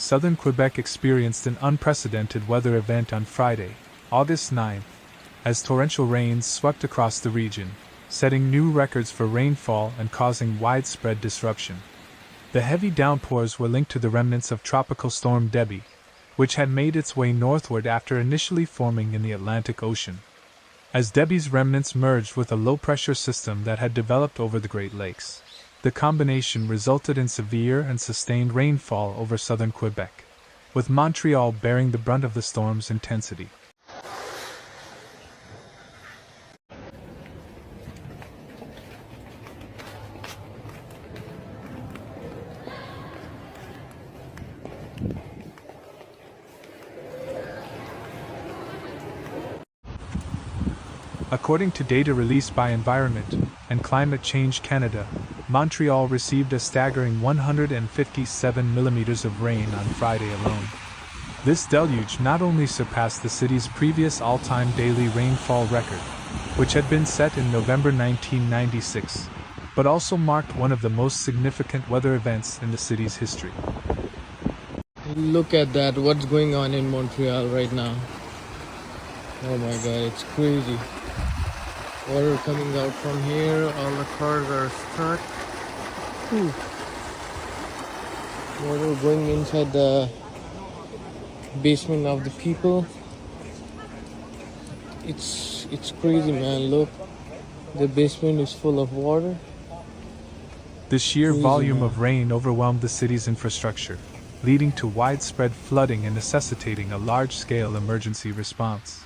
southern Quebec experienced an unprecedented weather event on Friday, August 9, as torrential rains swept across the region, setting new records for rainfall and causing widespread disruption. The heavy downpours were linked to the remnants of Tropical Storm Debby, which had made its way northward after initially forming in the Atlantic Ocean. As Debby's remnants merged with a low-pressure system that had developed over the Great Lakes, the combination resulted in severe and sustained rainfall over southern Quebec, with Montreal bearing the brunt of the storm's intensity. According to data released by Environment and Climate Change Canada, Montreal received a staggering 157 millimeters of rain on Friday alone. This deluge not only surpassed the city's previous all-time daily rainfall record, which had been set in November 1996, but also marked one of the most significant weather events in the city's history. Look at that, what's going on in Montreal right now. Oh my god, it's crazy. Water coming out from here, all the cars are stuck. Water going inside the basement of the people. It's crazy, man. Look, the basement is full of water. The sheer Crazy, volume man. of rain overwhelmed the city's infrastructure, leading to widespread flooding and necessitating a large-scale emergency response.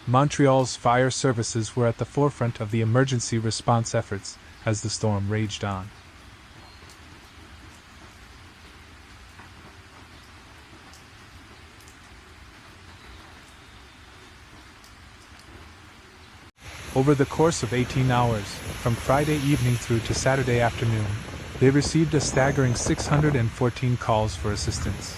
Montreal's fire services were at the forefront of the emergency response efforts as the storm raged on. Over the course of 18 hours, from Friday evening through to Saturday afternoon, they received a staggering 614 calls for assistance.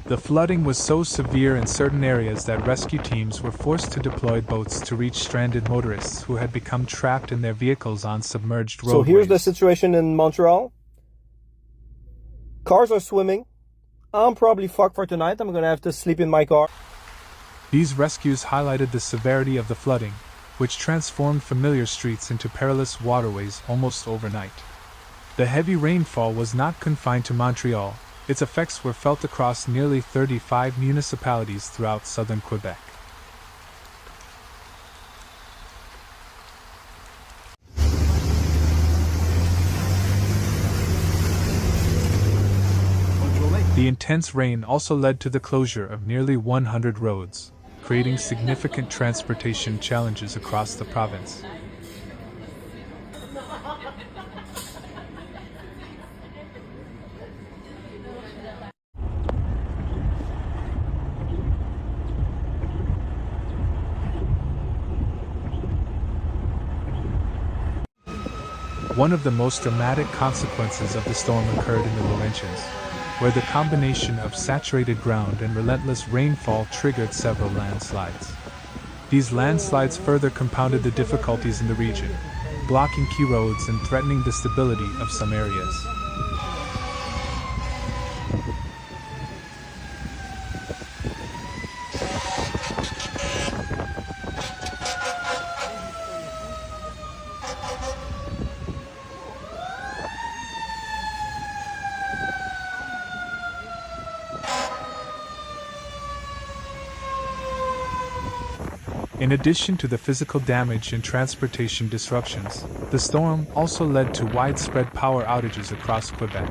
The flooding was so severe in certain areas that rescue teams were forced to deploy boats to reach stranded motorists who had become trapped in their vehicles on submerged roadways. So here's the situation in Montreal. Cars are swimming. I'm probably fucked for tonight. I'm gonna have to sleep in my car. These rescues highlighted the severity of the flooding, which transformed familiar streets into perilous waterways almost overnight. The heavy rainfall was not confined to Montreal. Its effects were felt across nearly 35 municipalities throughout southern Quebec. The intense rain also led to the closure of nearly 100 roads, creating significant transportation challenges across the province. One of the most dramatic consequences of the storm occurred in the Laurentians, where the combination of saturated ground and relentless rainfall triggered several landslides. These landslides further compounded the difficulties in the region, blocking key roads and threatening the stability of some areas. In addition to the physical damage and transportation disruptions, the storm also led to widespread power outages across Quebec.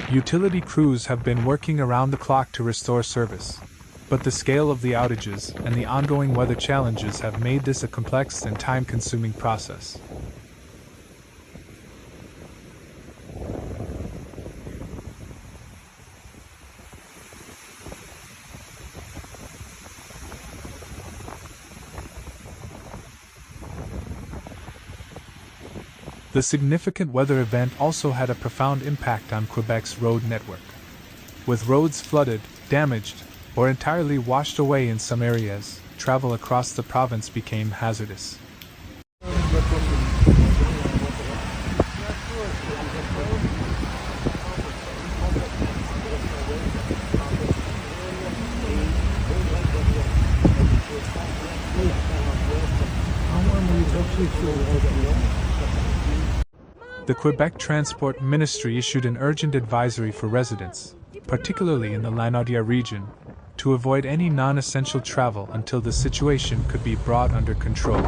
Utility crews have been working around the clock to restore service, but the scale of the outages and the ongoing weather challenges have made this a complex and time-consuming process. The significant weather event also had a profound impact on Quebec's road network. With roads flooded, damaged, or entirely washed away in some areas, travel across the province became hazardous. The Quebec Transport Ministry issued an urgent advisory for residents, particularly in the Limnological region, to avoid any non-essential travel until the situation could be brought under control.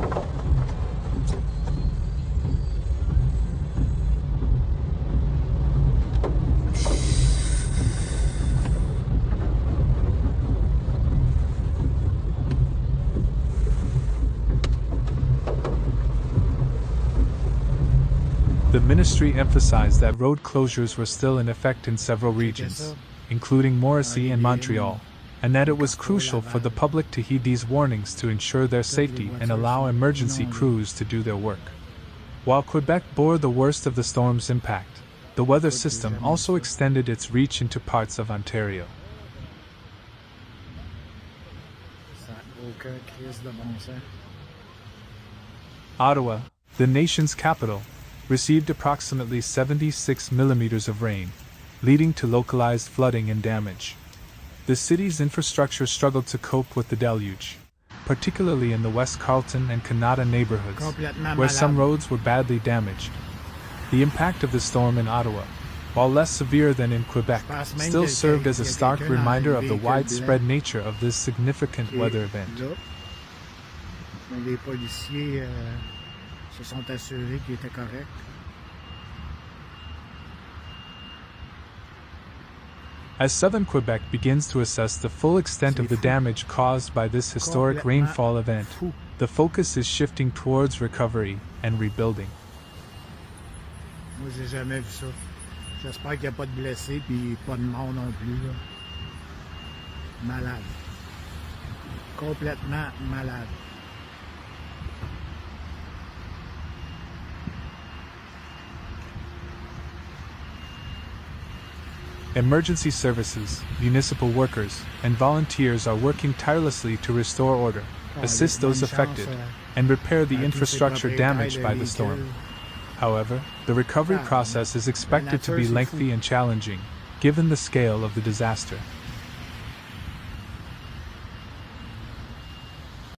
The ministry emphasized that road closures were still in effect in several regions, including Morrissey and Montreal, and that it was crucial for the public to heed these warnings to ensure their safety and allow emergency crews to do their work. While Quebec bore the worst of the storm's impact, the weather system also extended its reach into parts of Ontario. Ottawa, the nation's capital, received approximately 76 millimeters of rain, leading to localized flooding and damage. The city's infrastructure struggled to cope with the deluge, particularly in the West Carleton and Canada neighborhoods, where some roads were badly damaged. The impact of the storm in Ottawa, while less severe than in Quebec, still served as a stark reminder of the widespread nature of this significant weather event. Se sont assurés qu'il était correct. As southern Quebec begins to assess the full extent of the damage caused by this historic rainfall event, the focus is shifting towards recovery and rebuilding. Moi, j'ai jamais vu ça. J'espère qu'il n'y a pas de blessés puis pas de morts non plus. Là. Malade. Complètement malade. Emergency services, municipal workers, and volunteers are working tirelessly to restore order, assist those affected, and repair the infrastructure damaged by the storm. However, the recovery process is expected to be lengthy and challenging, given the scale of the disaster.